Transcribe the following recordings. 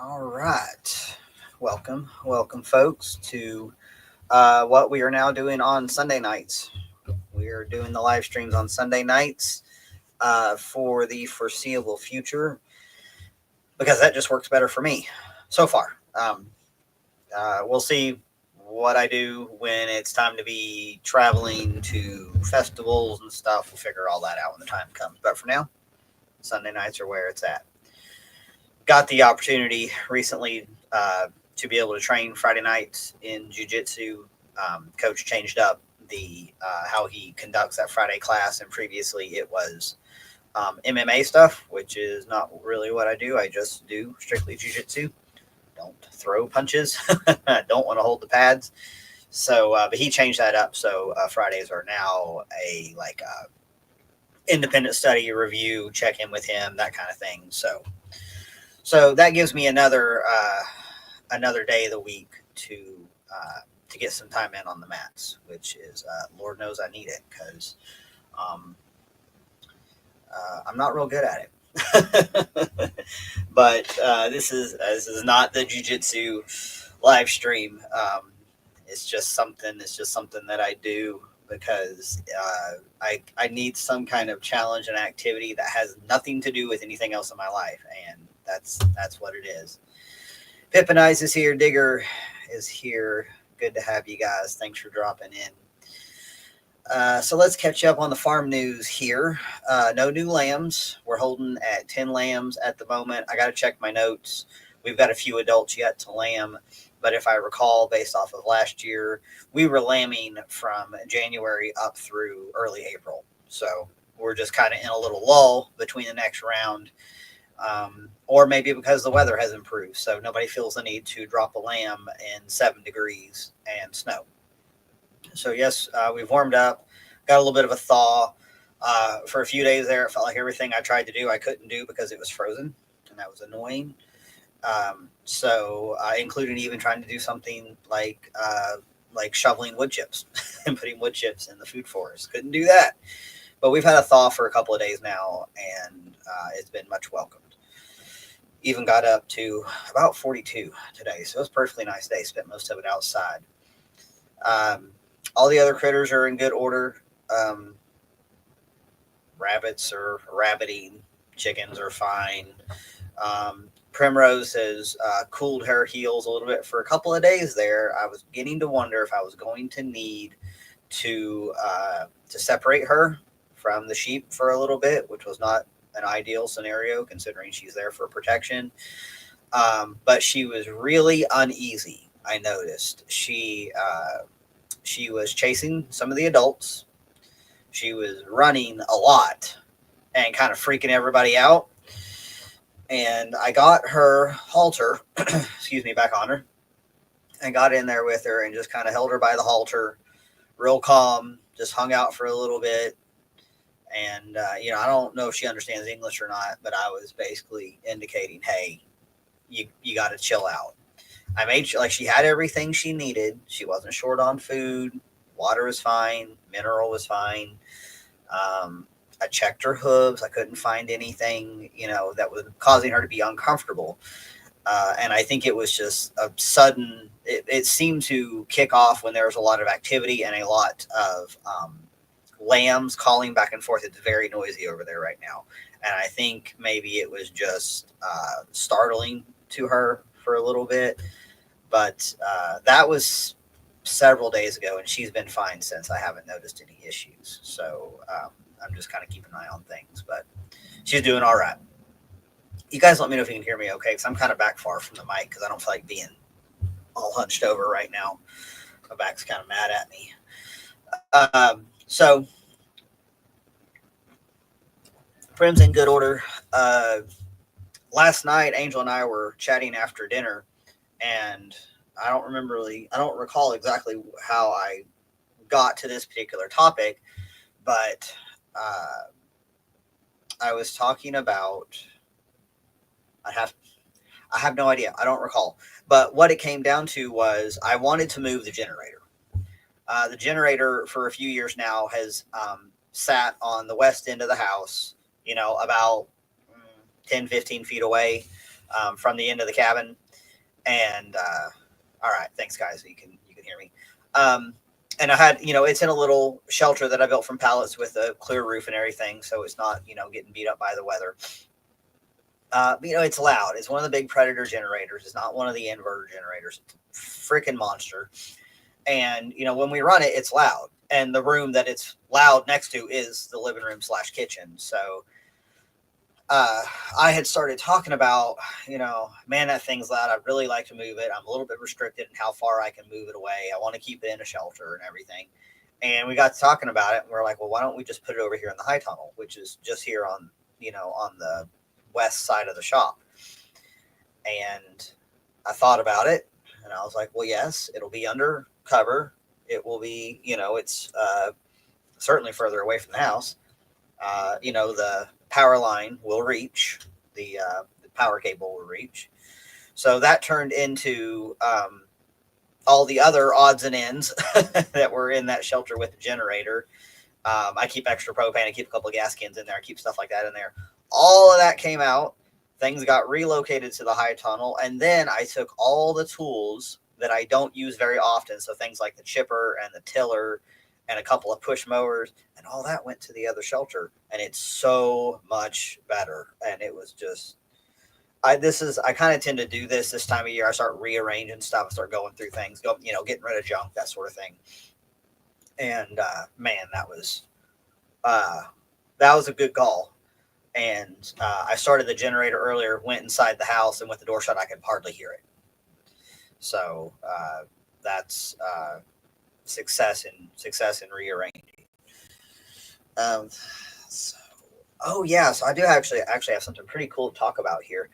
All right. Welcome, folks, to what we are now doing on Sunday nights. We are doing the live streams on Sunday nights for the foreseeable future because that just works better for me so far. We'll see what I do when it's time to be traveling to festivals and stuff. We'll figure all that out when the time comes. But for now, Sunday nights are where it's at. Got the opportunity recently to be able to train Friday nights in jiu-jitsu. Coach changed up the how he conducts that Friday class, and previously it was MMA stuff, which is not really what I do. I just do strictly jiu-jitsu. Don't throw punches. Don't want to hold the pads. So, but he changed that up. So Fridays are now a independent study review, check in with him, that kind of thing. So that gives me another day of the week to get some time in on the mats, which is Lord knows I need it because I'm not real good at it. But this is not the jiu-jitsu live stream. It's just something that I do because I need some kind of challenge and activity that has nothing to do with anything else in my life, and that's what it is. Pip and Ice is here. Digger is here. Good to have you guys. Thanks for dropping in. So let's catch up on the farm news here. No new lambs. We're holding at 10 lambs at the moment. I got to check my notes. We've got a few adults yet to lamb, but if I recall, based off of last year, we were lambing from January up through early April. So we're just kind of in a little lull between the next round. Or maybe because the weather has improved, so nobody feels the need to drop a lamb in 7 degrees and snow. So yes, we've warmed up, got a little bit of a thaw. For a few days there, it felt like everything I tried to do, I couldn't do because it was frozen, and that was annoying. So I included even trying to do something like shoveling wood chips and putting wood chips in the food forest. Couldn't do that. But we've had a thaw for a couple of days now, and it's been much welcomed. Even got up to about 42 today, so it was a perfectly nice day. Spent most of it outside. All the other critters are in good order. Rabbits are rabbiting. Chickens are fine. Primrose has cooled her heels a little bit for a couple of days there. I was beginning to wonder if I was going to need to separate her from the sheep for a little bit, which was not an ideal scenario considering she's there for protection. But she was really uneasy. I noticed she was chasing some of the adults. She was running a lot and kind of freaking everybody out. And I got her halter, excuse me, back on her, and got in there with her and just kind of held her by the halter, real calm, just hung out for a little bit. And, I don't know if she understands English or not, but I was basically indicating, hey, you got to chill out. I made sure, like, she had everything she needed. She wasn't short on food. Water was fine. Mineral was fine. I checked her hooves. I couldn't find anything, that was causing her to be uncomfortable. And I think it was just a sudden, it seemed to kick off when there was a lot of activity and a lot of lambs calling back and forth. It's very noisy over there right now. And I think maybe it was just startling to her for a little bit. But that was several days ago, and she's been fine since. I haven't noticed any issues. So I'm just kind of keeping an eye on things. But she's doing all right. You guys let me know if you can hear me okay, because I'm kind of back far from the mic because I don't feel like being all hunched over right now. My back's kind of mad at me. So Prim's in good order. Last night, Angel and I were chatting after dinner, and I don't recall exactly how I got to this particular topic, but I was talking about, I have no idea. I don't recall. But what it came down to was I wanted to move the generator. The generator for a few years now has sat on the west end of the house, about 10, 15 feet away. from the end of the cabin. And all right, thanks guys. You can hear me. And I had, it's in a little shelter that I built from pallets with a clear roof and everything, so it's not, getting beat up by the weather. It's loud. It's one of the big Predator generators. It's not one of the inverter generators. It's a freaking monster. And, when we run it, it's loud. And the room that it's loud next to is the living room / kitchen. So I had started talking about, man, that thing's loud. I'd really like to move it. I'm a little bit restricted in how far I can move it away. I want to keep it in a shelter and everything. And we got to talking about it. And we're like, well, why don't we just put it over here in the high tunnel, which is just here on, on the west side of the shop. And I thought about it and I was like, well, yes, it'll be under cover. It will be, it's certainly further away from the house. The power line will reach, the power cable will reach. So that turned into all the other odds and ends that were in that shelter with the generator. I keep extra propane. I keep a couple of gas cans in there. I keep stuff like that in there. All of that came out. Things got relocated to the high tunnel. And then I took all the tools that I don't use very often. So things like the chipper and the tiller and a couple of push mowers, and all that went to the other shelter. And it's so much better. And it was just, I kind of tend to do this time of year. I start rearranging stuff, I start going through things, getting rid of junk, that sort of thing. And man, that was a good call. And I started the generator earlier, went inside the house, and with the door shut, I could hardly hear it. So that's success in rearranging. So I do actually have something pretty cool to talk about here.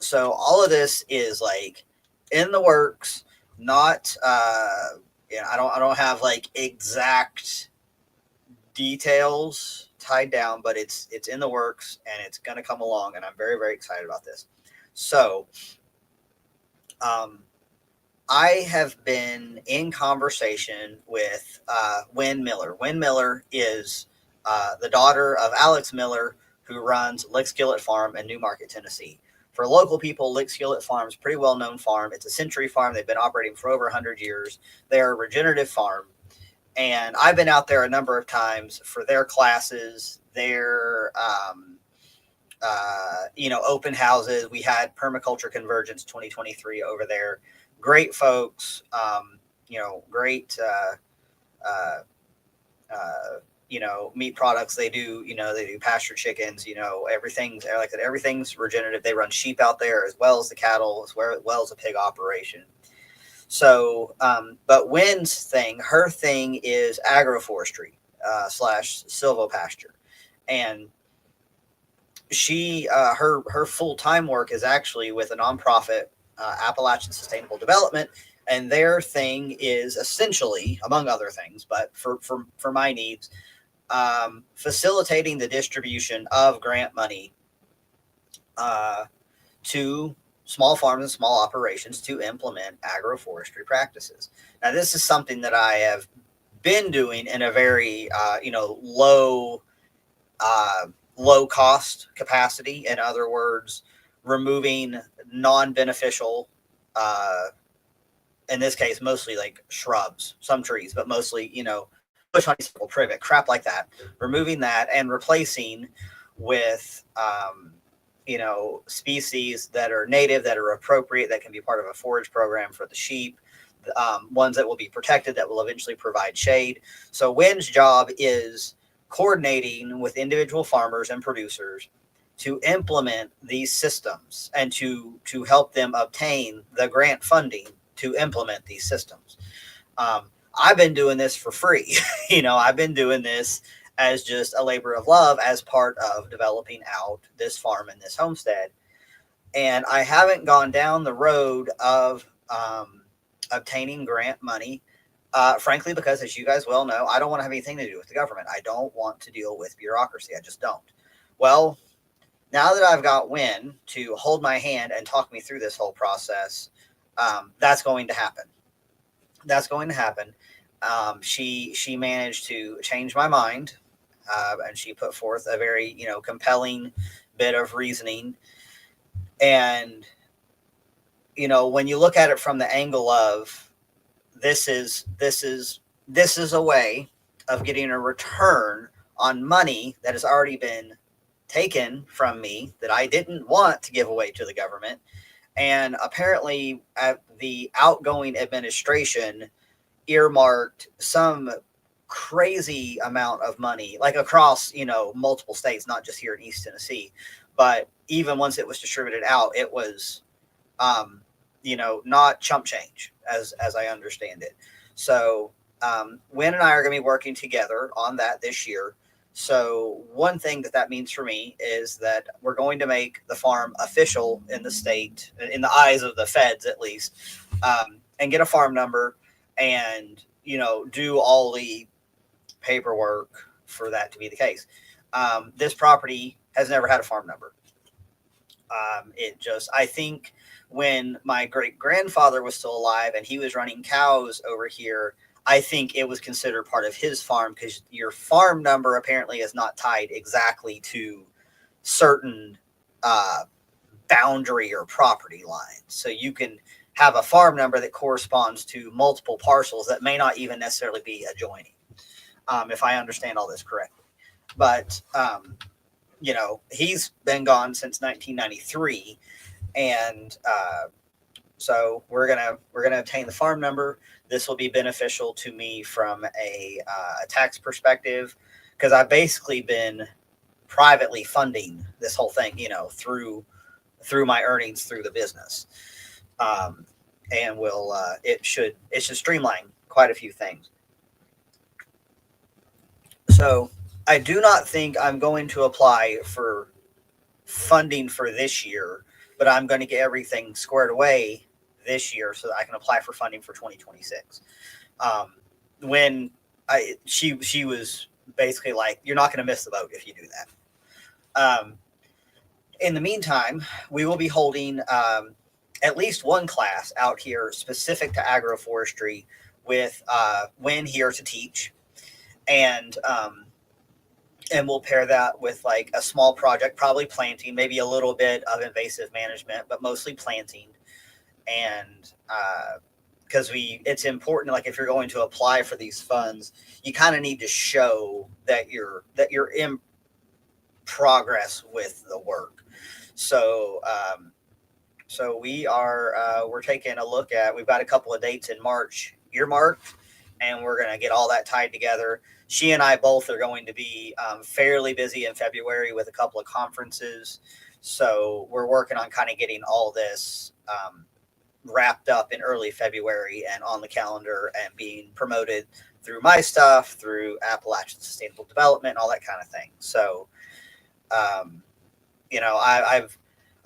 So all of this is like in the works, not I don't have like exact details tied down, but it's in the works and it's going to come along, and I'm very, very excited about this. So I have been in conversation with Wynn Miller. Wynn Miller is the daughter of Alex Miller, who runs Lick Skillet Farm in Newmarket, Tennessee. For local people, Lick Skillet Farm is a pretty well-known farm. It's a century farm. They've been operating for over 100 years. They're a regenerative farm. And I've been out there a number of times for their classes, their, open houses. We had Permaculture Convergence 2023 over there. Great folks, great, meat products. They do pasture chickens, everything's regenerative. They run sheep out there as well as the cattle, as well as a pig operation. So, but Wynn's her thing is agroforestry / silvopasture. And she, her full-time work is actually with a nonprofit, Appalachian Sustainable Development. And their thing is essentially, among other things, but for my needs, facilitating the distribution of grant money to small farms and small operations to implement agroforestry practices. Now, this is something that I have been doing in a very, low cost capacity. In other words, removing non-beneficial, in this case, mostly like shrubs, some trees, but mostly, bush honeysuckle, privet, crap like that, removing that and replacing with, species that are native, that are appropriate, that can be part of a forage program for the sheep, ones that will be protected, that will eventually provide shade. So Wynn's job is coordinating with individual farmers and producers to implement these systems and to help them obtain the grant funding to implement these systems. I've been doing this for free. I've been doing this as just a labor of love as part of developing out this farm and this homestead. And I haven't gone down the road of obtaining grant money, frankly, because as you guys well know, I don't want to have anything to do with the government. I don't want to deal with bureaucracy. I just don't. Well, now that I've got Wynn to hold my hand and talk me through this whole process, that's going to happen. That's going to happen. She managed to change my mind, and she put forth a very, compelling bit of reasoning And, when you look at it from the angle of this is a way of getting a return on money that has already been taken from me that I didn't want to give away to the government. And apparently, the outgoing administration earmarked some crazy amount of money, like across, multiple states, not just here in East Tennessee. But even once it was distributed out, it was, not chump change, as I understand it. So, Wynn and I are going to be working together on that this year. So one thing that means for me is that we're going to make the farm official in the state, in the eyes of the feds at least, and get a farm number, and do all the paperwork for that to be the case. This property has never had a farm number. I think when my great grandfather was still alive and he was running cows over here, I think it was considered part of his farm, because your farm number apparently is not tied exactly to certain boundary or property lines. So you can have a farm number that corresponds to multiple parcels that may not even necessarily be adjoining, if I understand all this correctly. But, he's been gone since 1993. And so we're gonna obtain the farm number. This will be beneficial to me from a tax perspective, because I've basically been privately funding this whole thing, through my earnings through the business, and it should streamline quite a few things. So I do not think I'm going to apply for funding for this year, but I'm going to get everything squared away this year so that I can apply for funding for 2026. When she was basically like, "You're not going to miss the boat if you do that." In the meantime, we will be holding at least one class out here specific to agroforestry with Wynn here to teach, and we'll pair that with like a small project, probably planting, maybe a little bit of invasive management, but mostly planting. And because it's important, like if you're going to apply for these funds, you kind of need to show that you're in progress with the work. So we're taking a look at, we've got a couple of dates in March earmarked, and we're going to get all that tied together. She and I both are going to be fairly busy in February with a couple of conferences. So we're working on kind of getting all this wrapped up in early February and on the calendar and being promoted through my stuff, through Appalachian Sustainable Development, all that kind of thing. So,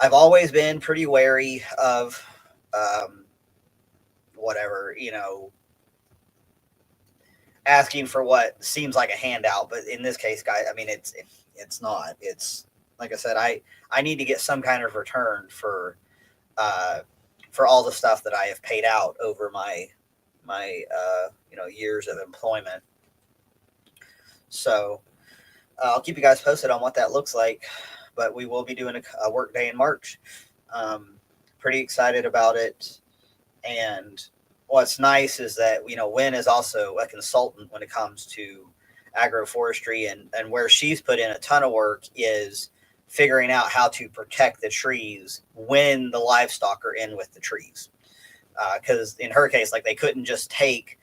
I've always been pretty wary of whatever, asking for what seems like a handout, but in this case, guys, I mean, it's not. It's like I said, I need to get some kind of return for all the stuff that I have paid out over my years of employment. So I'll keep you guys posted on what that looks like, but we will be doing a work day in March. Pretty excited about it. And what's nice is that, Wynn is also a consultant when it comes to agroforestry, and where she's put in a ton of work is figuring out how to protect the trees when the livestock are in with the trees. Because in her case, like, they couldn't just take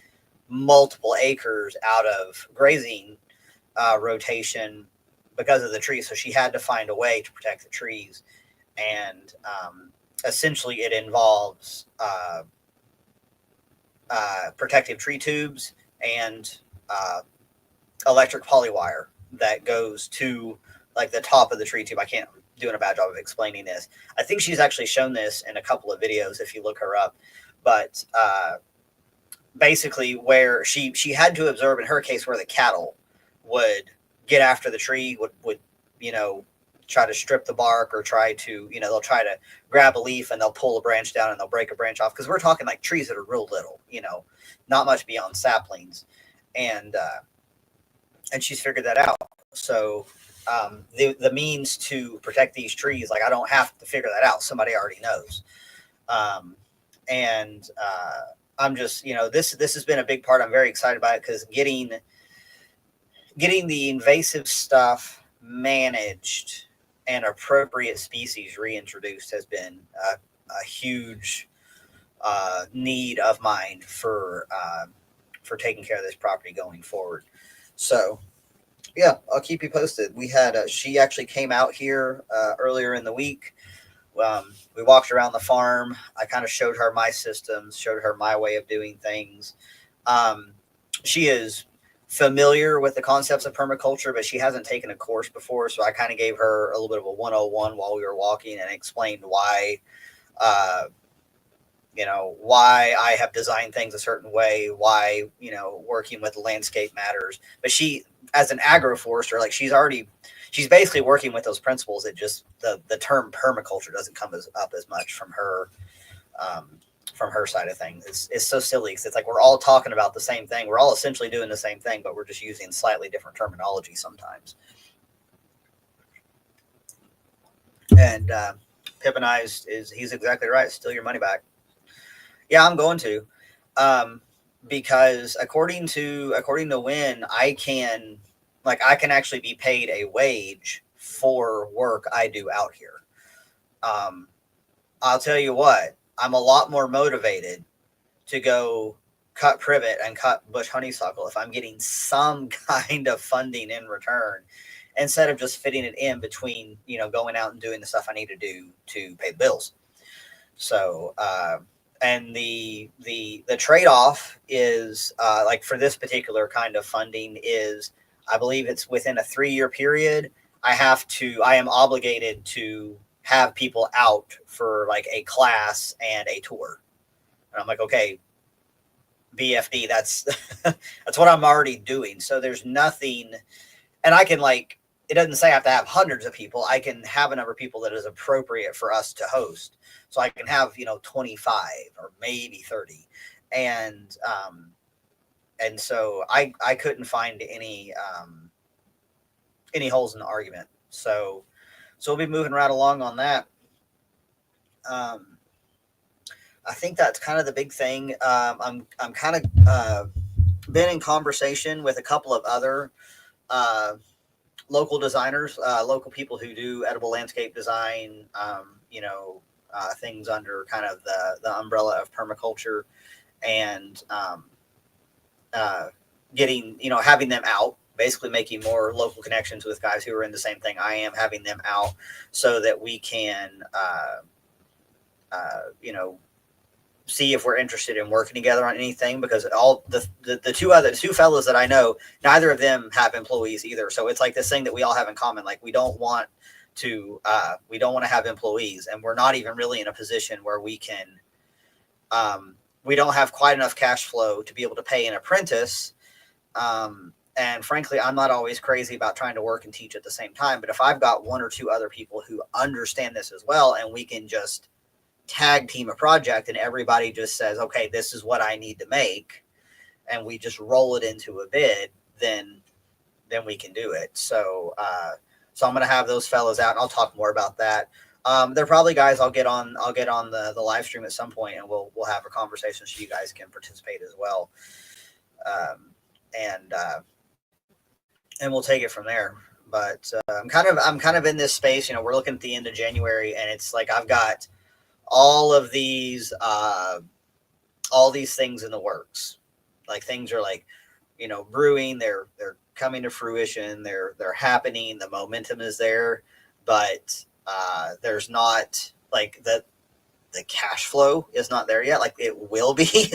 multiple acres out of grazing rotation because of the trees. So she had to find a way to protect the trees. And essentially it involves protective tree tubes and electric polywire that goes to like the top of the tree tube. I can't doing a bad job of explaining this. I think she's actually shown this in a couple of videos if you look her up. But basically where she had to observe in her case where the cattle would get after the tree, would try to strip the bark, or try to, they'll try to grab a leaf and they'll pull a branch down and they'll break a branch off. Because we're talking like trees that are real little, not much beyond saplings. And she's figured that out. So the means to protect these trees. Like I don't have to figure that out. Somebody already knows. Um, and I'm just, this has been a big part. I'm very excited about it because getting the invasive stuff managed and appropriate species reintroduced has been a huge need of mine for taking care of this property going forward. So yeah, I'll keep you posted. We had she actually came out here earlier in the week. We walked around the farm. I kind of showed her my systems, showed her my way of doing things. She is familiar with the concepts of permaculture, but she hasn't taken a course before. So I kind of gave her a little bit of a 101 while we were walking and explained why, why I have designed things a certain way, why, working with the landscape matters. But she, as an agroforester, like she's basically working with those principles. It just, the term permaculture doesn't come up as much from her side of things. It's so silly because it's like we're all talking about the same thing. We're all essentially doing the same thing, but we're just using slightly different terminology sometimes. And Pip and I he's exactly right. Steal your money back. Yeah, I'm going to, because according to Win, I can actually be paid a wage for work I do out here. I'll tell you what, I'm a lot more motivated to go cut privet and cut bush honeysuckle if I'm getting some kind of funding in return, instead of just fitting it in between, going out and doing the stuff I need to do to pay the bills. So, and the trade-off is like for this particular kind of funding is, I believe it's within a 3-year period. I am obligated to have people out for like a class and a tour. And I'm like, okay, BFD, that's that's what I'm already doing. So there's nothing, and I can it doesn't say I have to have hundreds of people. I can have a number of people that is appropriate for us to host. So I can have, 25 or maybe 30. And so I couldn't find any holes in the argument. So we'll be moving right along on that. I think that's kind of the big thing. I'm kind of been in conversation with a couple of other local designers, local people who do edible landscape design, things under kind of the umbrella of permaculture, and getting, having them out, basically making more local connections with guys who are in the same thing I am, having them out so that we can, see if we're interested in working together on anything, because all the two fellows that I know, neither of them have employees either. So it's like this thing that we all have in common. Like we don't want to have employees, and we're not even really in a position where we can, we don't have quite enough cash flow to be able to pay an apprentice. And frankly, I'm not always crazy about trying to work and teach at the same time. But if I've got 1 or 2 other people who understand this as well, and we can just tag team a project and everybody just says, okay, this is what I need to make, and we just roll it into a bid, then we can do it. So I'm going to have those fellows out, and I'll talk more about that. They're probably guys I'll get on the live stream at some point, and we'll have a conversation so you guys can participate as well. And we'll take it from there. But I'm kind of in this space, we're looking at the end of January, and it's like I've got all these things in the works. Like things are brewing, they're coming to fruition, they're happening, the momentum is there, but there's not the cash flow is not there yet. Like it will be.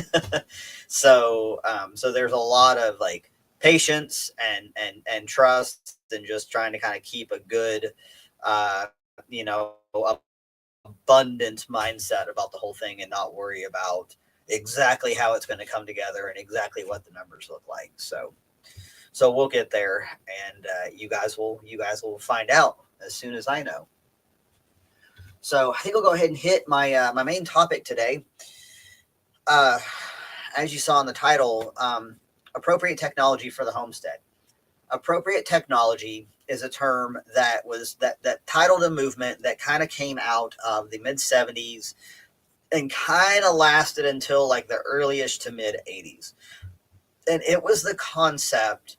So there's a lot of patience and trust, and just trying to kind of keep a good abundant mindset about the whole thing, and not worry about exactly how it's going to come together and exactly what the numbers look like. So we'll get there, and you guys will find out as soon as I know. So I think I'll go ahead and hit my my main topic today. As you saw in the title, appropriate technology for the homestead. Appropriate technology is a term that was that titled a movement that kind of came out of the mid 70s and kind of lasted until like the earliest to mid 80s. And it was the concept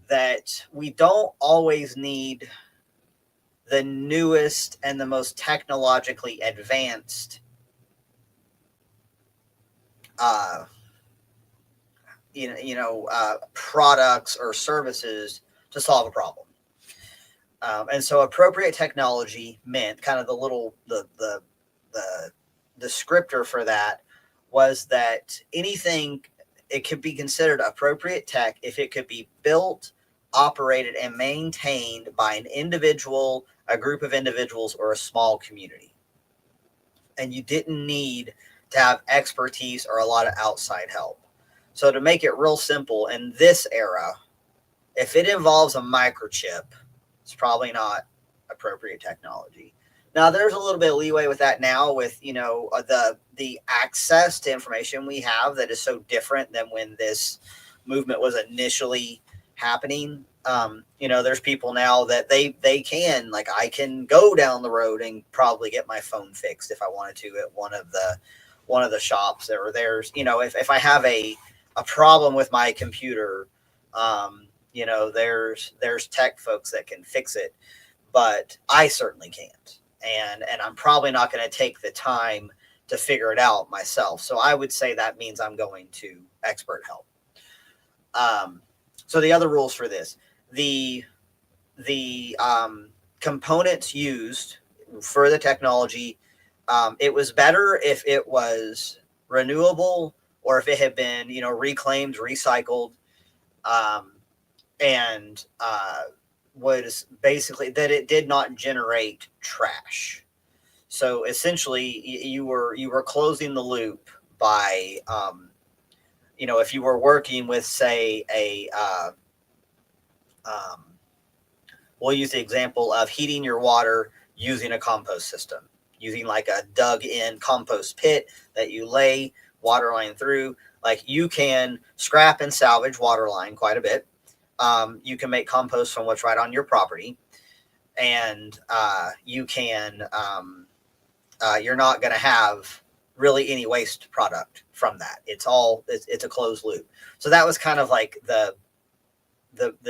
that we don't always need the newest and the most technologically advanced products or services to solve a problem. And so appropriate technology meant kind of the descriptor for that was that anything, it could be considered appropriate tech if it could be built, operated, and maintained by an individual, a group of individuals, or a small community. And you didn't need to have expertise or a lot of outside help. So to make it real simple, in this era, if it involves a microchip, it's probably not appropriate technology. Now, there's a little bit of leeway with that now with, the access to information we have that is so different than when this movement was initially happening. There's people now that they can, like, I can go down the road and probably get my phone fixed if I wanted to at one of the shops. Or there's, if I have a problem with my computer, there's tech folks that can fix it, but I certainly can't. And I'm probably not going to take the time to figure it out myself. So I would say that means I'm going to expert help. So the other rules for this, the components used for the technology, it was better if it was renewable or if it had been, reclaimed, recycled, and was basically that it did not generate trash. So essentially, you were closing the loop by, if you were working with, say, we'll use the example of heating your water using a compost system, using like a dug-in compost pit that you lay water line through. Like, you can scrap and salvage water line quite a bit. You can make compost from what's right on your property, and you can. You're not going to have really any waste product from that. It's a closed loop. So that was kind of like the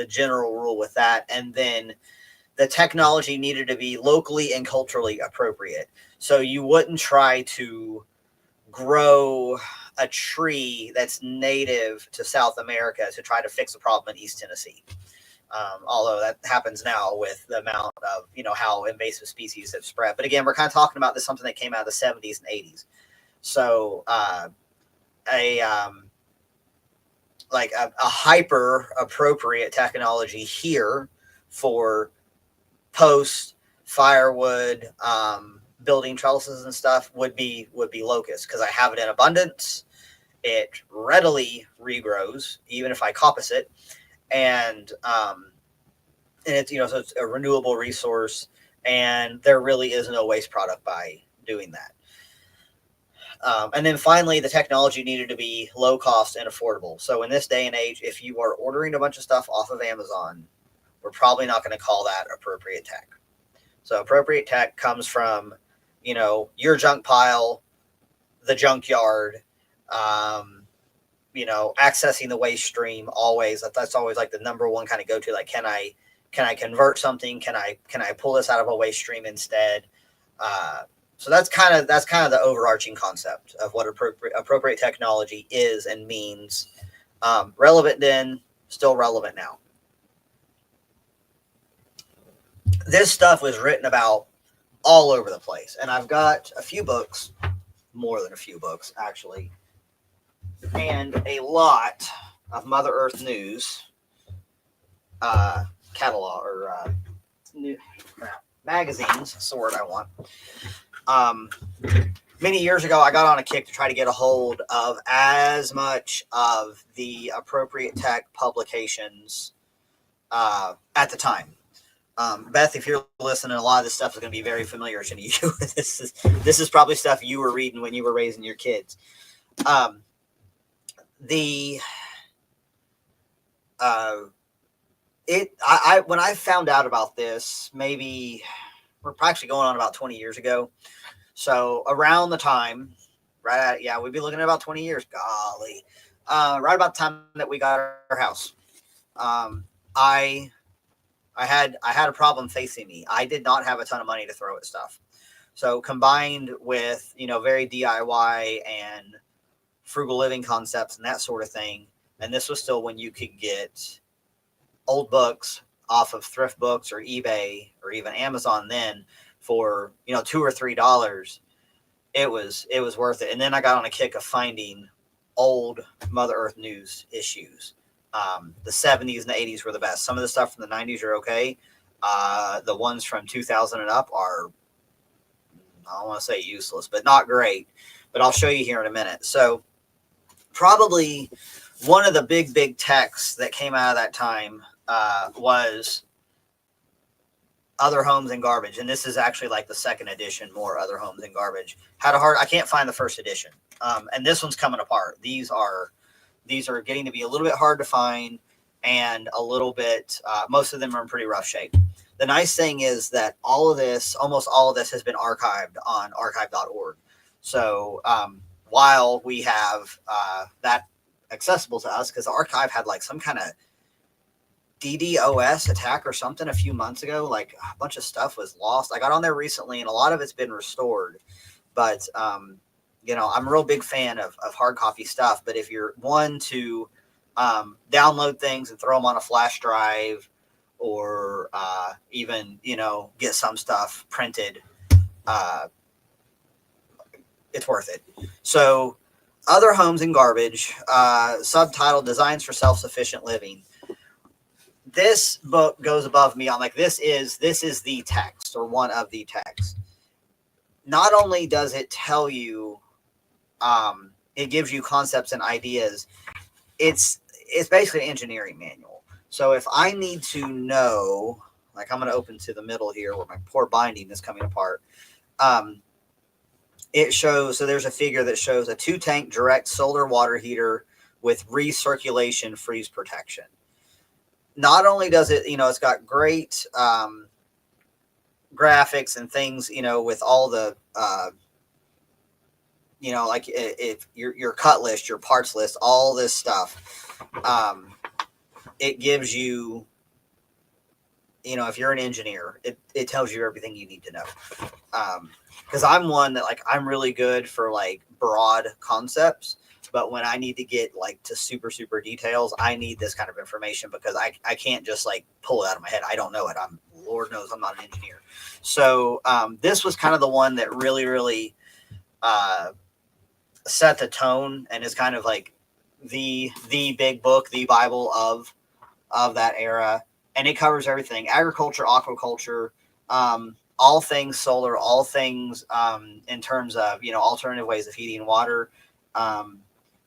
general rule with that. And then the technology needed to be locally and culturally appropriate. So you wouldn't try to grow a tree that's native to South America to try to fix a problem in East Tennessee. Although that happens now with the amount of, how invasive species have spread. But again, we're kind of talking about this, something that came out of the 70s and 80s. So a hyper appropriate technology here for post firewood, building trellises and stuff would be locust, because I have it in abundance. It readily regrows, even if I coppice it. And it's, so it's a renewable resource, and there really is no waste product by doing that. And then finally, the technology needed to be low cost and affordable. So in this day and age, if you are ordering a bunch of stuff off of Amazon, we're probably not going to call that appropriate tech. So appropriate tech comes from, your junk pile, the junkyard, accessing the waste stream. Always, that's always like the number one kind of go to. Like, can I convert something? Can I pull this out of a waste stream instead? So that's kind of the overarching concept of what appropriate technology is and means. Relevant then, still relevant now. This stuff was written about all over the place, and I've got a few books, more than a few books actually, and a lot of Mother Earth news catalog or magazines. That's the word I want. Many years ago, I got on a kick to try to get a hold of as much of the appropriate tech publications at the time. Beth, if you're listening, a lot of this stuff is going to be very familiar to you. This is probably stuff you were reading when you were raising your kids. The I when I found out about this, maybe we're actually going on about 20 years ago. So around the time, yeah, we'd be looking at about 20 years. Golly, right about the time that we got our house, um, I I had a problem facing me. I did not have a ton of money to throw at stuff. So combined with very DIY and frugal living concepts and that sort of thing, and this was still when you could get old books off of thrift books or eBay or even Amazon then for $2 or $3. It was worth it. And then I got on a kick of finding old Mother Earth news issues. The 70s and the 80s were the best. Some of the stuff from the 90s are okay. The ones from 2000 and up are, I don't want to say useless, but not great. But I'll show you here in a minute. So probably one of the big texts that came out of that time was Other Homes and Garbage, and this is actually like the second edition. More Other Homes and Garbage. I can't find the first edition, and this one's coming apart. These are getting to be a little bit hard to find, and a little bit. Most of them are in pretty rough shape. The nice thing is that almost all of this, has been archived on archive.org. So while we have that accessible to us, because the archive had like some kind of DDoS attack or something a few months ago, like a bunch of stuff was lost. I got on there recently and a lot of it's been restored, but I'm a real big fan of hard copy stuff. But if you're one to download things and throw them on a flash drive, or even get some stuff printed, it's worth it. So Other Homes and Garbage, subtitled Designs for Self-Sufficient Living. This book goes above me on like this is the text, or one of the texts. Not only does it tell you, it gives you concepts and ideas. It's basically an engineering manual. So if I need to know, like I'm going to open to the middle here where my poor binding is coming apart. It shows, so there's a figure that shows a 2-tank direct solar water heater with recirculation freeze protection. Not only does it, it's got great graphics and things, with all the, like if your cut list, your parts list, all this stuff. It gives you, if you're an engineer, it tells you everything you need to know. Because I'm one that I'm really good for broad concepts, but when I need to get to super details, I need this kind of information, because I can't just pull it out of my head. I don't know it. Lord knows I'm not an engineer. So this was kind of the one that really set the tone, and is kind of like the big book, the Bible of that era. And it covers everything: agriculture, aquaculture, all things solar, all things in terms of alternative ways of heating water,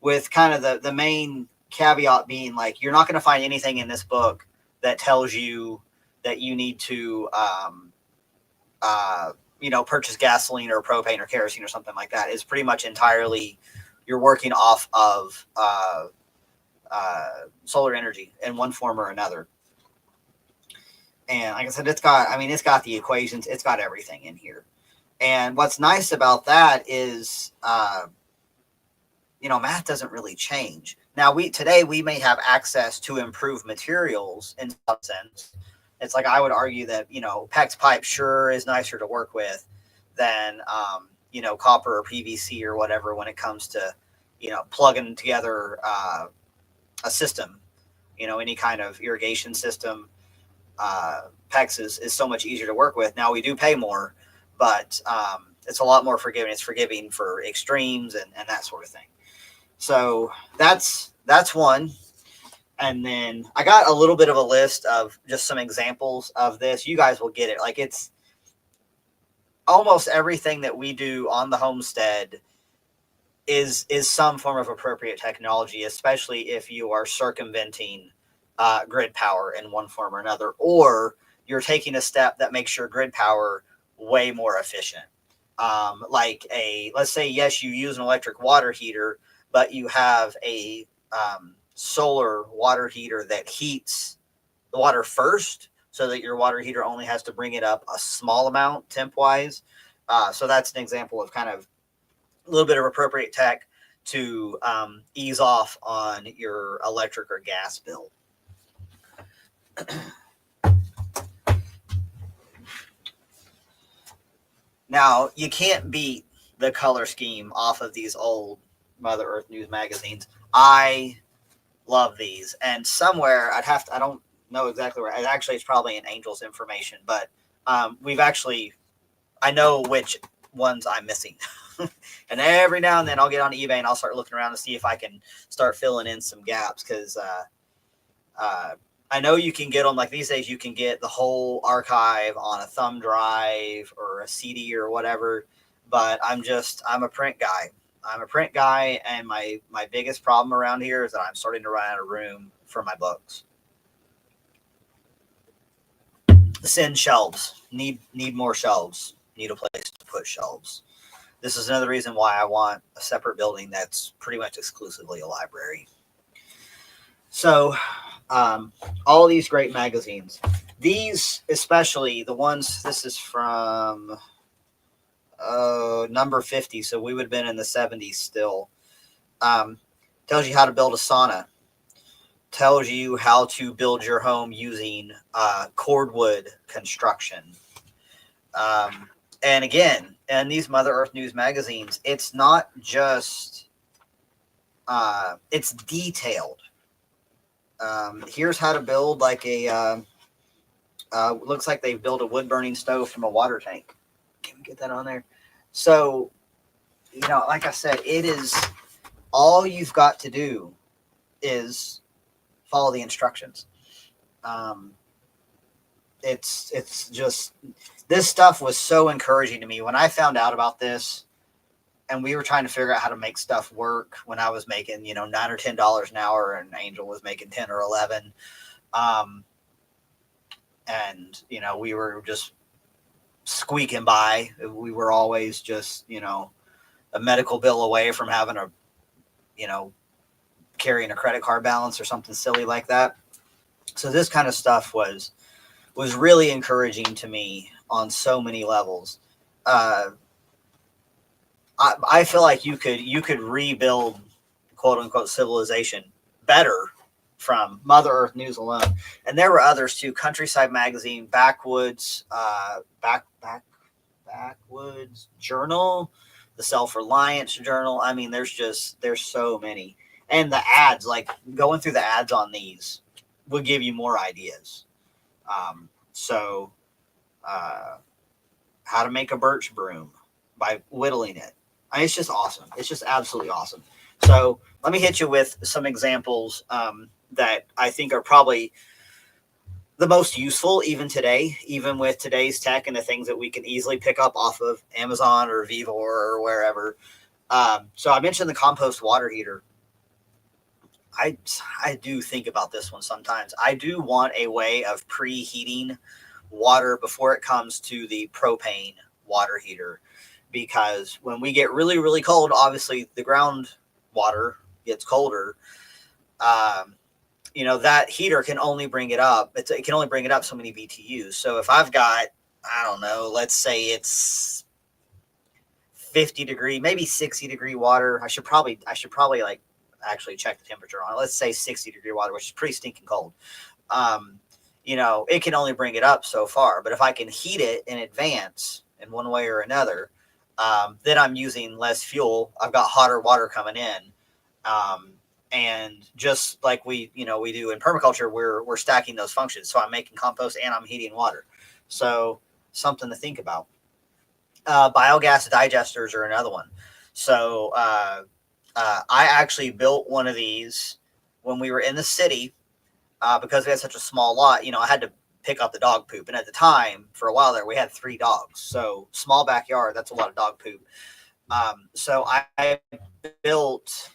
with kind of the main caveat being you're not going to find anything in this book that tells you that you need to purchase gasoline or propane or kerosene or something like that. It's pretty much entirely you're working off of solar energy in one form or another. And like I said, it's got the equations, it's got everything in here. And what's nice about that is, math doesn't really change. Now, today we may have access to improved materials in some sense. It's I would argue that, PEX pipe sure is nicer to work with than, copper or PVC or whatever, when it comes to, plugging together a system, any kind of irrigation system. PEX is so much easier to work with. Now, we do pay more, but it's a lot more forgiving. It's forgiving for extremes and that sort of thing. So that's one. And then I got a little bit of a list of just some examples of this. You guys will get it. It's almost everything that we do on the homestead is some form of appropriate technology, especially if you are circumventing grid power in one form or another, or you're taking a step that makes your grid power way more efficient. Let's say, yes, you use an electric water heater, but you have a solar water heater that heats the water first, so that your water heater only has to bring it up a small amount temp wise. So that's an example of kind of a little bit of appropriate tech to ease off on your electric or gas bill. Now, you can't beat the color scheme off of these old Mother Earth News magazines. I love these. And somewhere I don't know exactly where. Actually, it's probably in Angel's information, but I know which ones I'm missing. And every now and then I'll get on eBay and I'll start looking around to see if I can start filling in some gaps, because I know you can get them, like these days you can get the whole archive on a thumb drive or a CD or whatever, but I'm a print guy. I'm a print guy, and my biggest problem around here is that I'm starting to run out of room for my books. The sin shelves. Need more shelves. Need a place to put shelves. This is another reason why I want a separate building that's pretty much exclusively a library. So, all these great magazines. These, especially the ones, this is from number 50, so we would have been in the 70s still. Tells you how to build a sauna. Tells you how to build your home using cordwood construction. And again, in these Mother Earth News magazines, it's not just, it's detailed. Here's how to build like a, looks like they've built a wood burning stove from a water tank. Can we get that on there? So, like I said, it is, all you've got to do is follow the instructions. It's just, this stuff was so encouraging to me when I found out about this, and we were trying to figure out how to make stuff work when I was making, $9 or $10 an hour, and Angel was making 10 or 11. And, we were just squeaking by. We were always just, a medical bill away from having carrying a credit card balance or something silly like that. So this kind of stuff was really encouraging to me on so many levels. I feel like you could rebuild, quote unquote, civilization better from Mother Earth News alone. And there were others too: Countryside Magazine, Backwoods, Backwoods Journal, the Self-Reliance Journal. I mean, there's so many. And the ads, like going through the ads on these would give you more ideas. How to make a birch broom by whittling it. It's just awesome. It's just absolutely awesome. So let me hit you with some examples that I think are probably the most useful even today, even with today's tech and the things that we can easily pick up off of Amazon or Vivo or wherever. So I mentioned the compost water heater. I do think about this one sometimes. I do want a way of preheating water before it comes to the propane water heater, because when we get really, really cold, obviously the ground water gets colder. That heater can only bring it up. It can only bring it up so many BTUs. So if I've got, I don't know, let's say it's 50 degree, maybe 60 degree water. I should probably like actually check the temperature on it. Let's say 60 degree water, which is pretty stinking cold. It can only bring it up so far, but if I can heat it in advance in one way or another, then I'm using less fuel. I've got hotter water coming in. And just like we do in permaculture, we're stacking those functions. So I'm making compost and I'm heating water. So something to think about. Biogas digesters are another one. So, I actually built one of these when we were in the city, because we had such a small lot. I had to pick up the dog poop. And at the time, for a while there, we had 3 dogs. So small backyard, that's a lot of dog poop. So I built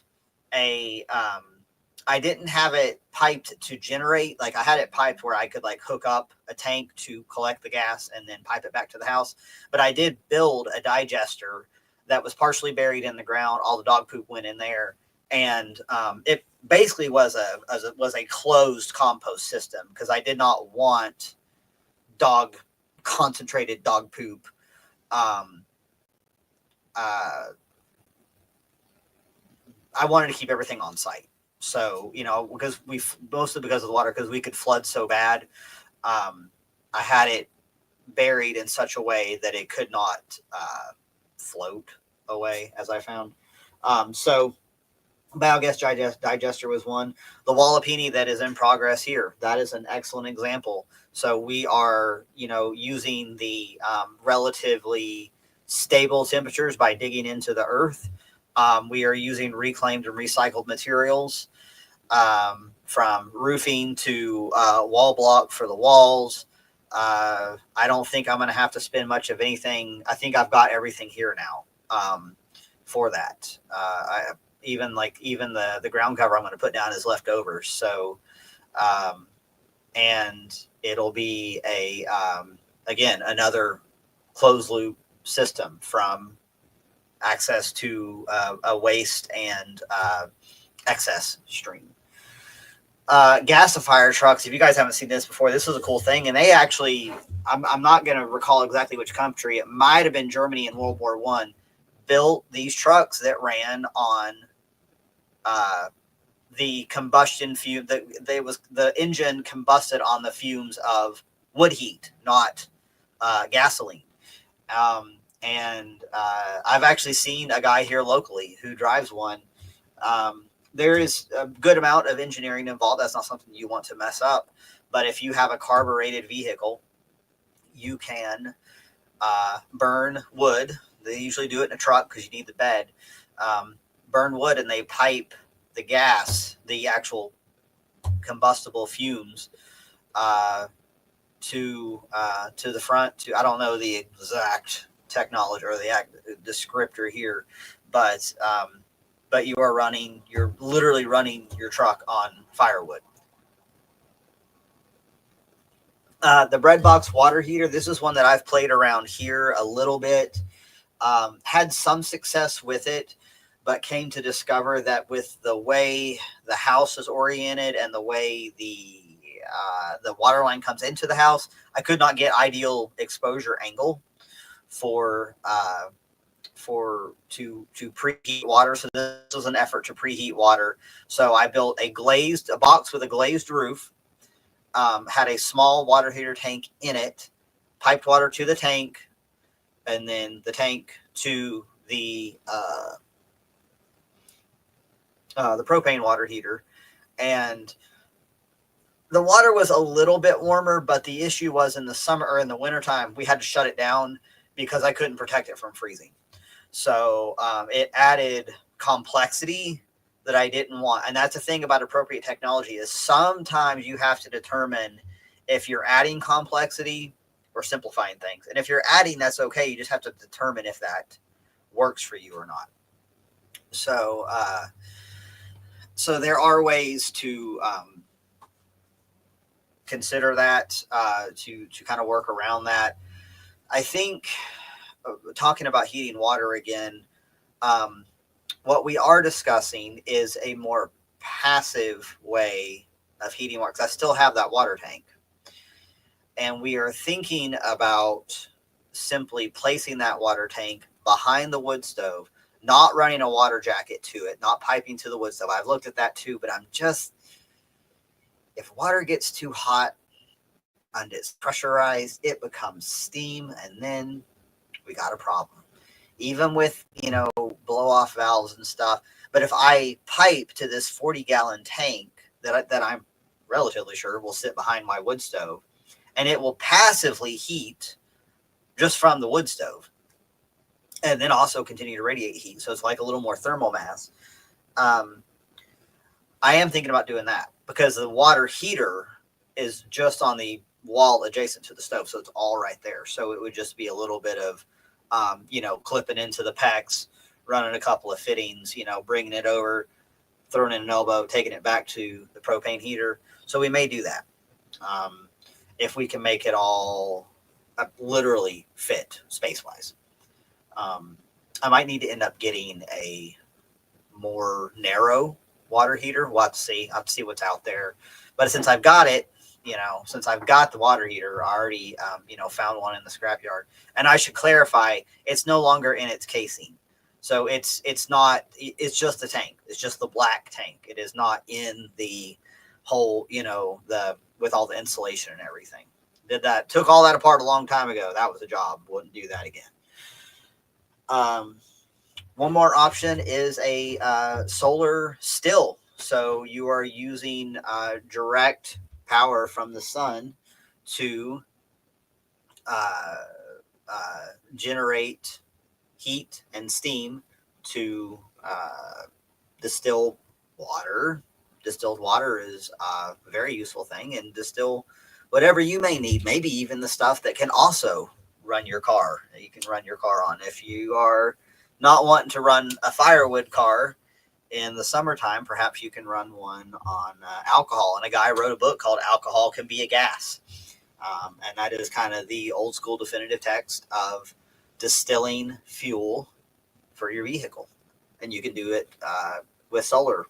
I didn't have it piped to generate. Like, I had it piped where I could like hook up a tank to collect the gas and then pipe it back to the house. But I did build a digester that was partially buried in the ground. All the dog poop went in there, and basically was a closed compost system, because I did not want concentrated dog poop. Um, uh, I wanted to keep everything on site. So, because mostly because of the water, because we could flood so bad, I had it buried in such a way that it could not float away, as I found. So biogas digester was one. The Wallapini that is in progress here, that is an excellent example. So we are, using the relatively stable temperatures by digging into the earth. We are using reclaimed and recycled materials, from roofing to wall block for the walls. I don't think I'm going to have to spend much of anything. I think I've got everything here now, for that. Even the ground cover I'm going to put down is leftovers. So, and it'll be again, another closed loop system from access to a waste and excess stream. Gasifier trucks, if you guys haven't seen this before, this is a cool thing. And they actually, I'm not going to recall exactly which country, it might have been Germany in World War I, built these trucks that ran on the combustion fume. The engine combusted on the fumes of wood heat, not gasoline. And I've actually seen a guy here locally who drives one. There is a good amount of engineering involved. That's not something you want to mess up. But if you have a carbureted vehicle, you can burn wood. They usually do it in a truck because you need the bed. Burn wood, and they pipe the gas, the actual combustible fumes, to the front. I don't know the exact technology or the descriptor here, but you're literally running your truck on firewood. The breadbox water heater, this is one that I've played around here a little bit. Had some success with it, but came to discover that with the way the house is oriented and the way the water line comes into the house, I could not get ideal exposure angle to preheat water. So this was an effort to preheat water. So I built a box with a glazed roof, had a small water heater tank in it, piped water to the tank, and then the tank to the propane water heater. And the water was a little bit warmer, but the issue was in the summer or in the wintertime, we had to shut it down because I couldn't protect it from freezing. So it added complexity that I didn't want. And that's the thing about appropriate technology, is sometimes you have to determine if you're adding complexity or simplifying things. And if you're adding, that's okay. You just have to determine if that works for you or not. So, so there are ways to consider that, to kind of work around that. I think talking about heating water again, what we are discussing is a more passive way of heating water, because I still have that water tank. And we are thinking about simply placing that water tank behind the wood stove, not running a water jacket to it, not piping to the wood stove. I've looked at that too, but if water gets too hot and it's pressurized, it becomes steam, and then we got a problem. Even with, blow off valves and stuff. But if I pipe to this 40-gallon tank that I'm relatively sure will sit behind my wood stove, and it will passively heat just from the wood stove, and then also continue to radiate heat. So it's like a little more thermal mass. I am thinking about doing that, because the water heater is just on the wall adjacent to the stove. So it's all right there. So it would just be a little bit of, clipping into the pecs, running a couple of fittings, bringing it over, throwing in an elbow, taking it back to the propane heater. So we may do that. If we can make it all literally fit space-wise. I might need to end up getting a more narrow water heater. We'll have to see. I'll have to see what's out there. But since I've got it, since I've got the water heater, I already, found one in the scrapyard. And I should clarify, it's no longer in its casing. So it's not, it's just the tank. It's just the black tank. It is not in the whole, with all the insulation and everything. Took all that apart a long time ago. That was a job. Wouldn't do that again. One more option is a solar still. So you are using direct power from the sun to generate heat and steam to distill water. Distilled water is a very useful thing, and distill whatever you may need, maybe even the stuff that can also run your car. You can run your car on. If you are not wanting to run a firewood car in the summertime, perhaps you can run one on alcohol. And a guy wrote a book called Alcohol Can Be a Gas. And that is kind of the old school definitive text of distilling fuel for your vehicle. And you can do it with solar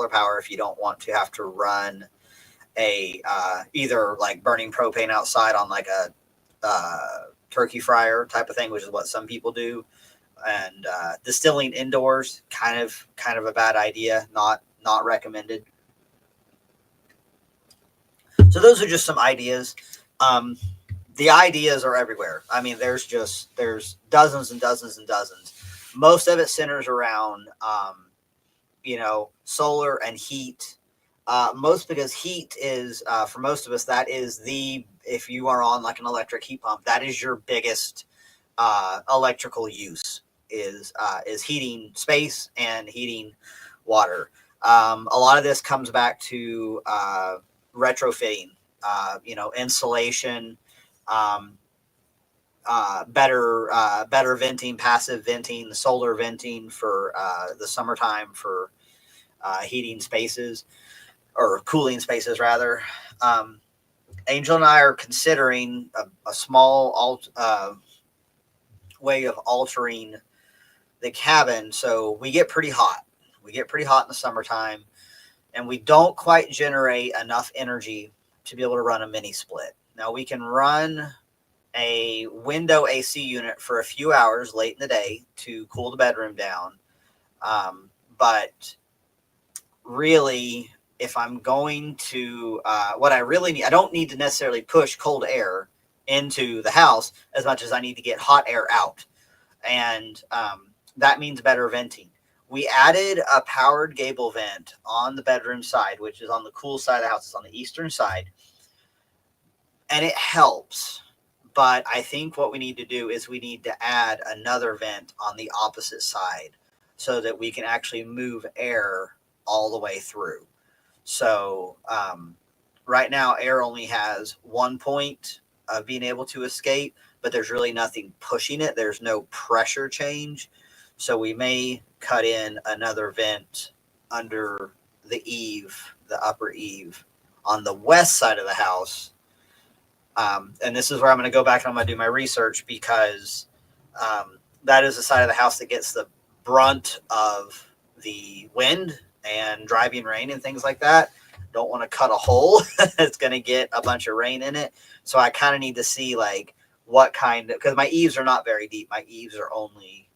power if you don't want to have to run a either like burning propane outside on like a turkey fryer type of thing, which is what some people do. And distilling indoors, kind of a bad idea, not recommended. So those are just some ideas. The ideas are everywhere. I mean, there's dozens and dozens and dozens. Most of it centers around, solar and heat. Because heat is, for most of us, that is if you are on like an electric heat pump, that is your biggest electrical use is heating space and heating water. A lot of this comes back to retrofitting, insulation, better venting, passive venting, solar venting for the summertime for heating spaces or cooling spaces rather. Angel and I are considering a small way of altering the cabin. So we get pretty hot. We get pretty hot in the summertime, and we don't quite generate enough energy to be able to run a mini split. Now we can run a window AC unit for a few hours late in the day to cool the bedroom down. But really, if I'm going to, what I really need, I don't need to necessarily push cold air into the house as much as I need to get hot air out. And that means better venting. We added a powered gable vent on the bedroom side, which is on the cool side of the house. It's on the eastern side. And it helps. But I think what we need to do is we need to add another vent on the opposite side so that we can actually move air all the way through. So right now, air only has one point of being able to escape, but there's really nothing pushing it. There's no pressure change. So we may cut in another vent under the eave, the upper eave on the west side of the house. And this is where I'm going to go back and I'm going to do my research because that is the side of the house that gets the brunt of the wind and driving rain and things like that. Don't want to cut a hole. It's going to get a bunch of rain in it. So I kind of need to see like what kind of, because my eaves are not very deep. My eaves are only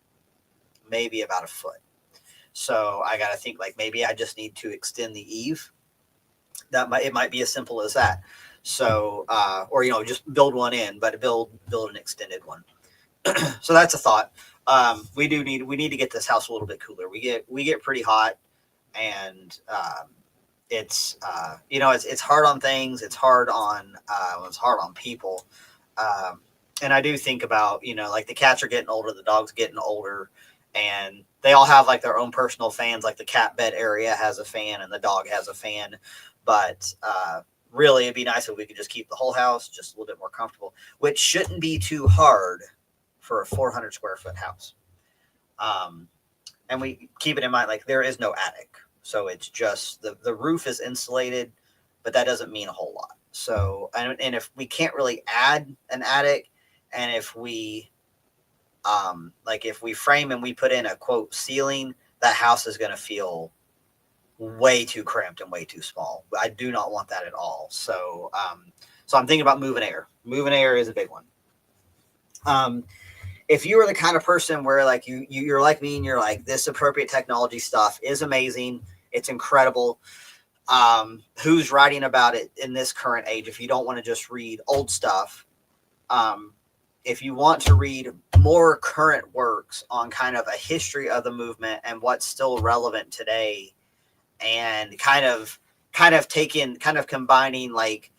maybe about a foot. So I got to think like maybe I just need to extend the eave. It might be as simple as that. So, or, just build one in, but build an extended one. So that's a thought. We need to get this house a little bit cooler. We get pretty hot, and it's hard on things. It's hard on people. And I do think about, like the cats are getting older, the dogs getting older, and they all have like their own personal fans. Like the cat bed area has a fan and the dog has a fan, but, really, it'd be nice if we could just keep the whole house just a little bit more comfortable, which shouldn't be too hard for a 400 square foot house. And we keep it in mind, like there is no attic. So it's just the roof is insulated, but that doesn't mean a whole lot. So, and if we can't really add an attic, and if we, if we frame and we put in a quote ceiling, that house is going to feel way too cramped and way too small. I do not want that at all. So, so I'm thinking about moving air. Moving air is a big one. If you are the kind of person where like you're like me and you're like, this appropriate technology stuff is amazing, it's incredible. Who's writing about it in this current age? If you don't want to just read old stuff, if you want to read more current works on kind of a history of the movement and what's still relevant today, and kind of combining like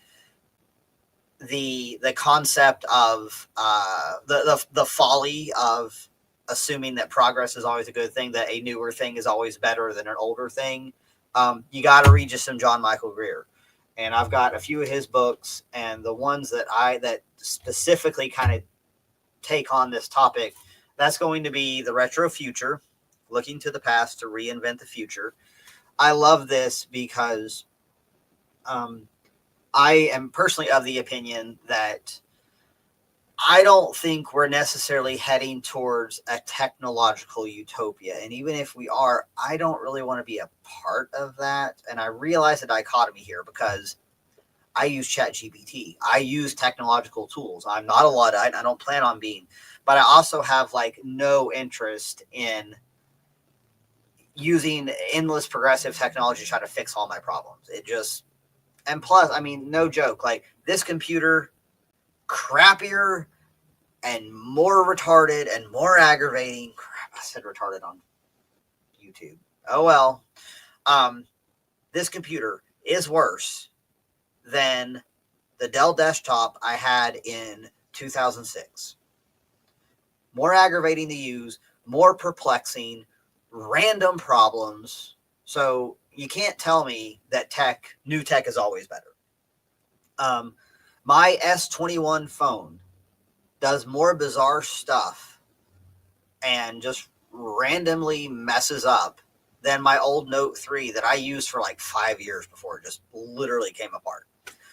the concept of the folly of assuming that progress is always a good thing, that a newer thing is always better than an older thing. You got to read just some John Michael Greer, and I've got a few of his books, and the ones that specifically kind of take on this topic, that's going to be The Retro Future, Looking to the Past to Reinvent the Future. I love this because I am personally of the opinion that I don't think we're necessarily heading towards a technological utopia. And even if we are, I don't really want to be a part of that. And I realize the dichotomy here because I use ChatGPT. I use technological tools. I'm not a Luddite. I don't plan on being. But I also have like no interest in using endless progressive technology to try to fix all my problems. It just, and plus, I mean, no joke, like this computer, crappier and more retarded and more aggravating. Crap, I said retarded on YouTube. Oh well. This computer is worse than the Dell desktop I had in 2006. More aggravating to use, more perplexing, random problems. So you can't tell me that new tech is always better. My S21 phone does more bizarre stuff and just randomly messes up than my old Note 3 that I used for like 5 years before it just literally came apart.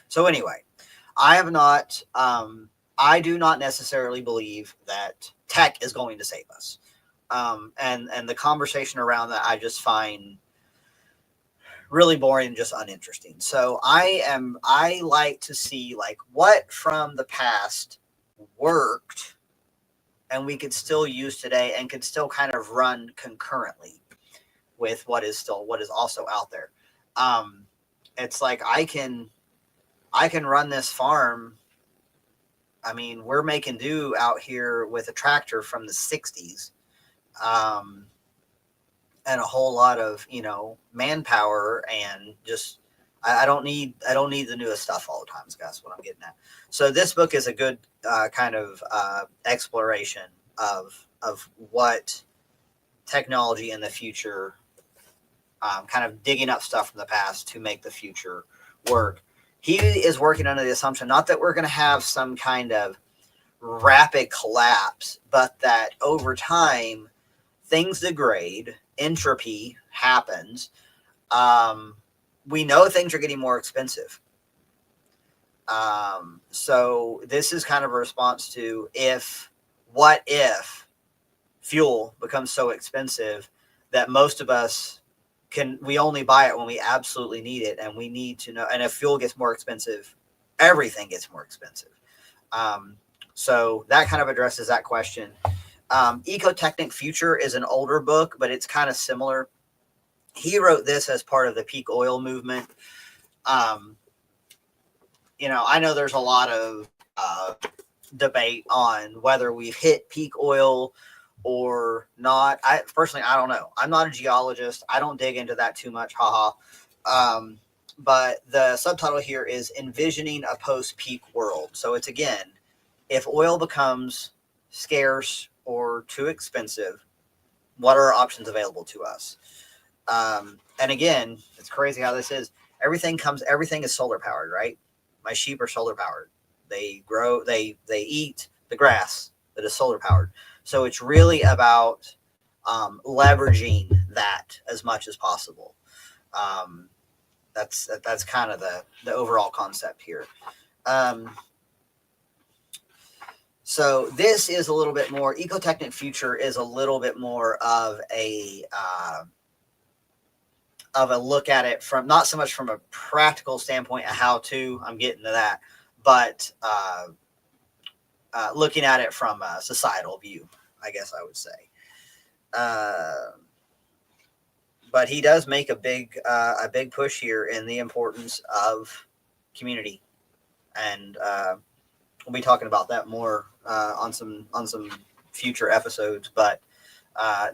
So anyway, I do not necessarily believe that tech is going to save us. And the conversation around that I just find really boring and just uninteresting. So I like to see like what from the past worked and we could still use today and could still kind of run concurrently with what is also out there. It's like I can run this farm. I mean, we're making do out here with a tractor from the 60s. And a whole lot of, manpower and just, I don't need the newest stuff all the time. That's what I'm getting at. So this book is a good kind of exploration of what technology in the future, kind of digging up stuff from the past to make the future work. He is working under the assumption, not that we're going to have some kind of rapid collapse, but that over time, things degrade, entropy happens. We know things are getting more expensive. So this is kind of a response to what if fuel becomes so expensive that most of us we only buy it when we absolutely need it, and we need to know, and if fuel gets more expensive, everything gets more expensive. So that kind of addresses that question. Ecotechnic Future is an older book, but it's kind of similar. He wrote this as part of the peak oil movement. I know there's a lot of debate on whether we've hit peak oil or not. I don't know. I'm not a geologist. I don't dig into that too much. Haha. But the subtitle here is Envisioning a Post-Peak World. So it's, again, if oil becomes scarce or too expensive, what are options available to us? And again, it's crazy how this is. Everything is solar powered, right? My sheep are solar powered. They grow, they eat the grass that is solar powered. So it's really about leveraging that as much as possible. That's kind of the overall concept here. So this is a little bit more, Ecotechnic Future is a little bit more of a a look at it from not so much from a practical standpoint, a how to. I'm getting to that, but looking at it from a societal view, I guess I would say. But he does make a big push here in the importance of community, and we'll be talking about that more on some future episodes. But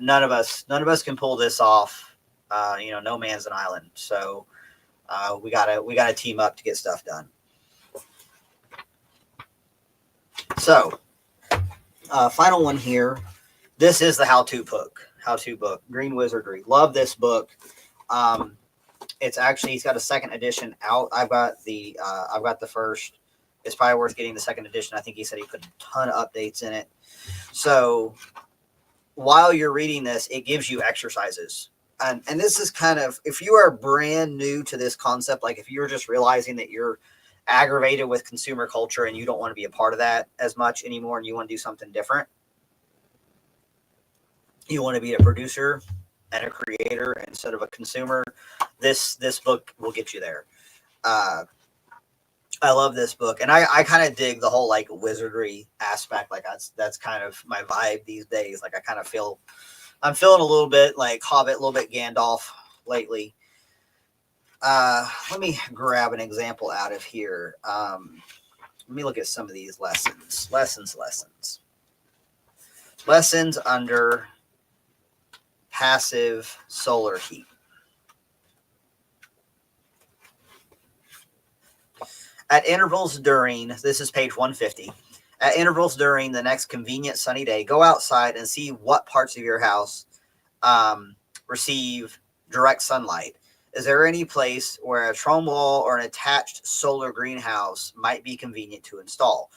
none of us can pull this off. No man's an island. So we gotta team up to get stuff done. So final one here. This is the how-to book. Green Wizardry. Love this book. It's actually, he's got a second edition out. I've got the first. It's probably worth getting the second edition. I think he said he put a ton of updates in it. So while you're reading this, it gives you exercises. And this is kind of, if you are brand new to this concept, like if you're just realizing that you're aggravated with consumer culture and you don't want to be a part of that as much anymore and you want to do something different, you want to be a producer and a creator instead of a consumer, this book will get you there. I love this book, and I kind of dig the whole like wizardry aspect. Like that's kind of my vibe these days. Like I'm feeling a little bit like Hobbit, a little bit Gandalf lately. Let me grab an example out of here. Let me look at some of these lessons. Lessons under passive solar heat. At intervals during, this is page 150, at intervals during the next convenient sunny day, go outside and see what parts of your house receive direct sunlight. Is there any place where a trome wall or an attached solar greenhouse might be convenient to install?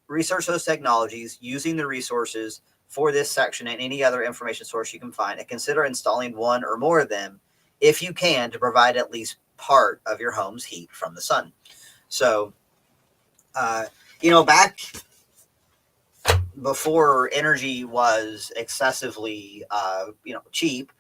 Research those technologies using the resources for this section and any other information source you can find, and consider installing one or more of them if you can to provide at least part of your home's heat from the sun. So, back before energy was excessively, cheap,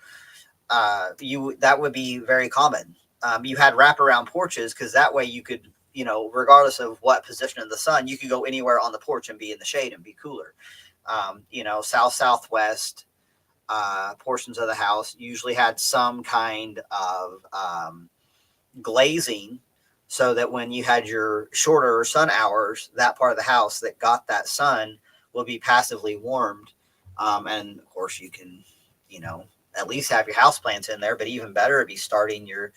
that would be very common. You had wraparound porches because that way you could, regardless of what position of the sun, you could go anywhere on the porch and be in the shade and be cooler. Southwest portions of the house usually had some kind of glazing, so that when you had your shorter sun hours, that part of the house that got that sun will be passively warmed. And of course you can, at least have your house plants in there, but even better, it'd be starting your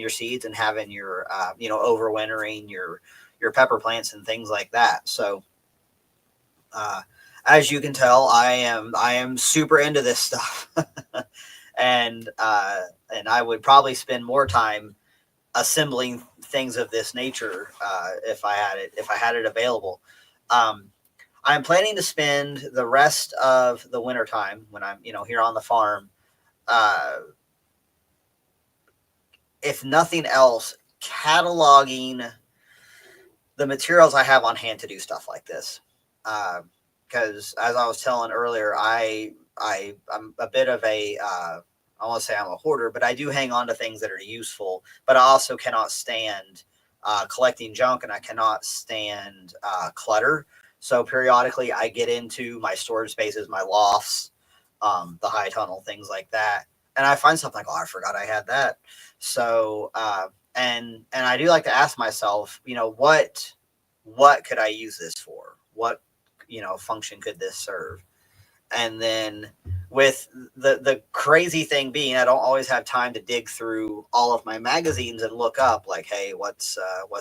seeds and having your, overwintering your pepper plants and things like that. So, as you can tell, I am super into this stuff, and I would probably spend more time assembling things of this nature if I had it available. I'm planning to spend the rest of the wintertime when I'm here on the farm, if nothing else, cataloging the materials I have on hand to do stuff like this. Because as I was telling earlier, I'm a bit of a, I want to say I'm a hoarder, but I do hang on to things that are useful, but I also cannot stand collecting junk, and I cannot stand clutter. So periodically I get into my storage spaces, my lofts, the high tunnel, things like that. And I find something like, oh, I forgot I had that. So, and I do like to ask myself, what could I use this for? What, function could this serve? And then with the crazy thing being, I don't always have time to dig through all of my magazines and look up like, hey, what's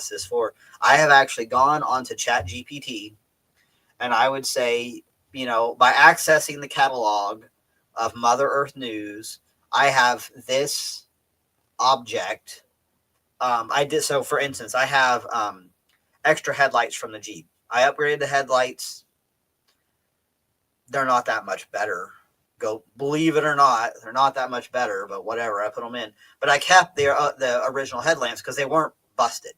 this for? I have actually gone onto ChatGPT, and I would say, by accessing the catalog of Mother Earth News, I have this object. So for instance, I have extra headlights from the Jeep. I upgraded the headlights. They're not that much better. Go believe it or not, they're not that much better, but whatever, I put them in. But I kept the original headlamps because they weren't busted.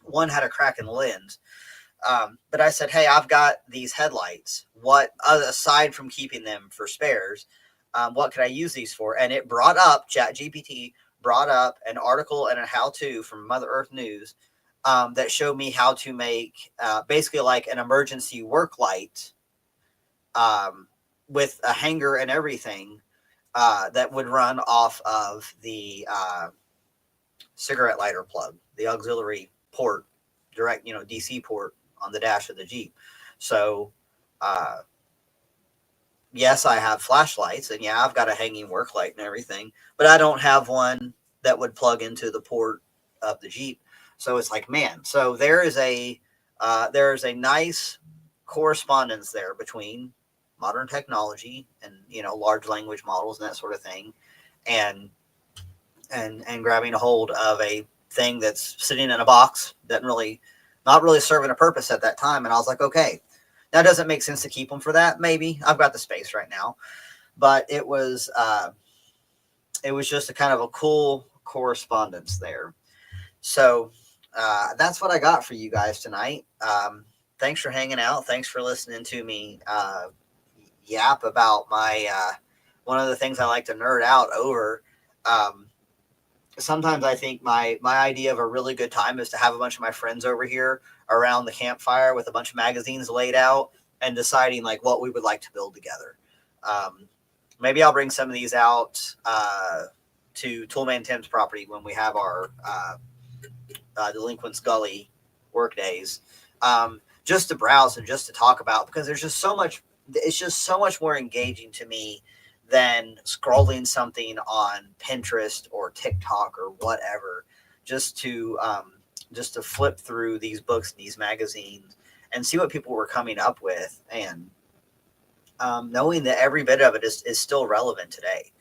One had a crack in the lens. But I said, hey, I've got these headlights. What, aside from keeping them for spares, what could I use these for? And it ChatGPT brought up an article and a how-to from Mother Earth News that showed me how to make basically like an emergency work light with a hanger and everything that would run off of the cigarette lighter plug, the auxiliary port, direct, DC port on the dash of the Jeep. So, yes, I have flashlights, and yeah, I've got a hanging work light and everything, but I don't have one that would plug into the port of the Jeep. So it's like, man, so there is a nice correspondence there between modern technology and large language models and that sort of thing, and grabbing a hold of a thing that's sitting in a box that not really serving a purpose at that time. And I was like, okay, that doesn't make sense to keep them for that. Maybe I've got the space right now, but it was just a kind of a cool correspondence there. So that's what I got for you guys tonight. Thanks for hanging out. Thanks for listening to me yap about my one of the things I like to nerd out over. Sometimes I think my idea of a really good time is to have a bunch of my friends over here around the campfire with a bunch of magazines laid out and deciding like what we would like to build together. Maybe I'll bring some of these out to Toolman Tim's property when we have our Delinquent Scully work days, just to browse and just to talk about, because there's just so much. It's just so much more engaging to me than scrolling something on Pinterest or TikTok or whatever, just to flip through these books and these magazines and see what people were coming up with, and knowing that every bit of it is still relevant today.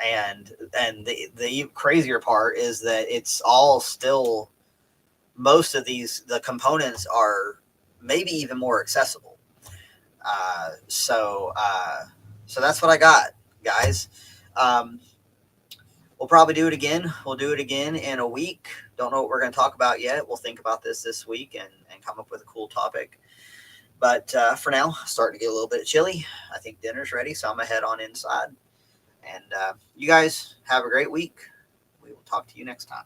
And the crazier part is that it's all still, most of the components are maybe even more accessible. So that's what I got, guys. We'll probably do it again. We'll do it again in a week. Don't know what we're going to talk about yet. We'll think about this week and come up with a cool topic. But for now, starting to get a little bit chilly. I think dinner's ready, so I'm going to head on inside. And you guys have a great week. We will talk to you next time.